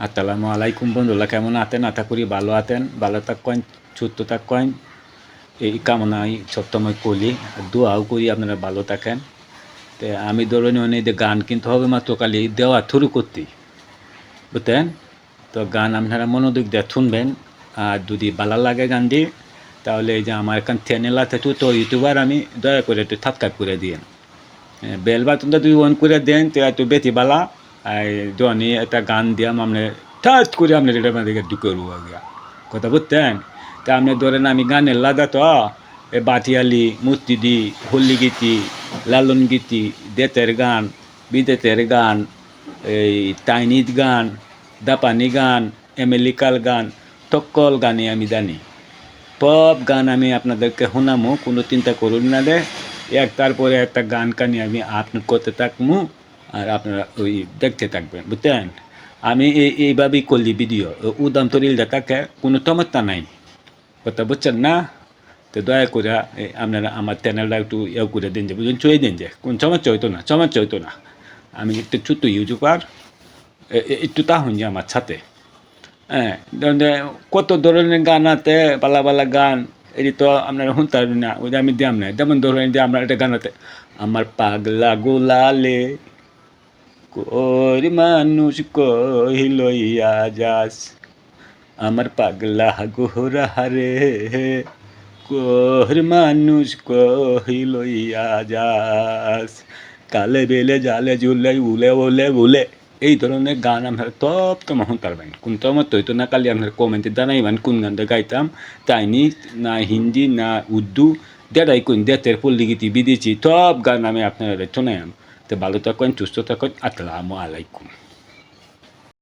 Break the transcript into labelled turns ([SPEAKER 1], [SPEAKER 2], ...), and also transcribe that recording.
[SPEAKER 1] আসসালামু আলাইকুম বন্ধুরা, কেমন আছেন? আশা করি ভালো আছেন। ভালো থাকেন, সুস্থ থাকেন, এই কামনাই সবসময় করি, দোয়াও করি আপনারা ভালো থাকেন। তো আমি ধরুন যে গান কিনতে হবে মাত্র খালি দেওয়া শুরু করতে, বুঝতেন? তো গান আপনারা মনোযোগ দিয়ে শুনবেন। আর যদি ভালো লাগে গানটি, তাহলে এই যে আমার এখান চ্যানেল আছে তো ইউটিউবার, আমি দয়া করে একটু সাবস্ক্রাইব করে দিন। বেল বাটনটা যদি অন করে দেন তো একটু বেশি ভালো। আর যখনই একটা গান দিয়াম আপনি ঠাট করে আপনার এটা দিকে ঢুকে গিয়া কথা বুঝতেন। তা আপনি ধরেন আমি গানের লাদা তো এ বাটিয়ালি মুস্তিদি হল্লি গীতি লালন গীতি দেতের গান বিদেতের গান এই চাইনিজ গান জাপানি গান আমেরিকার গান সকল গানই আমি জানি। সব গান আমি আপনাদেরকে শোনামো, কোনো চিন্তা করুন না রে। একটার পরে একটা গান কানি আমি আপলোড করতে থাকবো, আর আপনারা ওই দেখতে থাকবেন, বুঝছেন? আমি এইভাবেই করলি ভিডিও, উদাম তরিলটা থাকে, কোনো চমৎকার নাই, কথা বুঝছেন না? তো দয়া করে আপনারা আমার চ্যানেলটা একটু ইয়ে করে দিন, যে বুঝুন, চয়ে দিন, যে কোন সমস্যা হইতো না, সমস্যা হইতো না। আমি একটু ছোট্ট ইউটিউবার, একটু তাহন যে আমার সাথে। হ্যাঁ, কত ধরনের গান আছে, পালা পালা গান, এটি তো আপনারা শুনতে পারবেন না, ওই যে আমি দিয়াম না। যেমন ধরেন যে আপনার একটা গান আছে, আমার পাগলা গোলালে করি মানুষ কই লইয়া যাস, আমার পাগলা গোহরা হারে করি মানুষ কই লইয়া যাস, কালে বেলে জালে জুলে উলে ওলে উলে। এই ধরনের গান আপনারা সব তোমার শুনতে পারবেন। কোন তোমার তৈতো না কালি আপনার কমেন্টে জানাইবেন কোন গানটা গাইতাম, চাইনিজ না হিন্দি না উর্দু, যেটাই কোন দেশের পল্লী গীতি বিদেশি সব গান আমি আপনারা শোনাইম। তো ভালো থাকেন, সুস্থ থাকেন, আসসালামু আলাইকুম।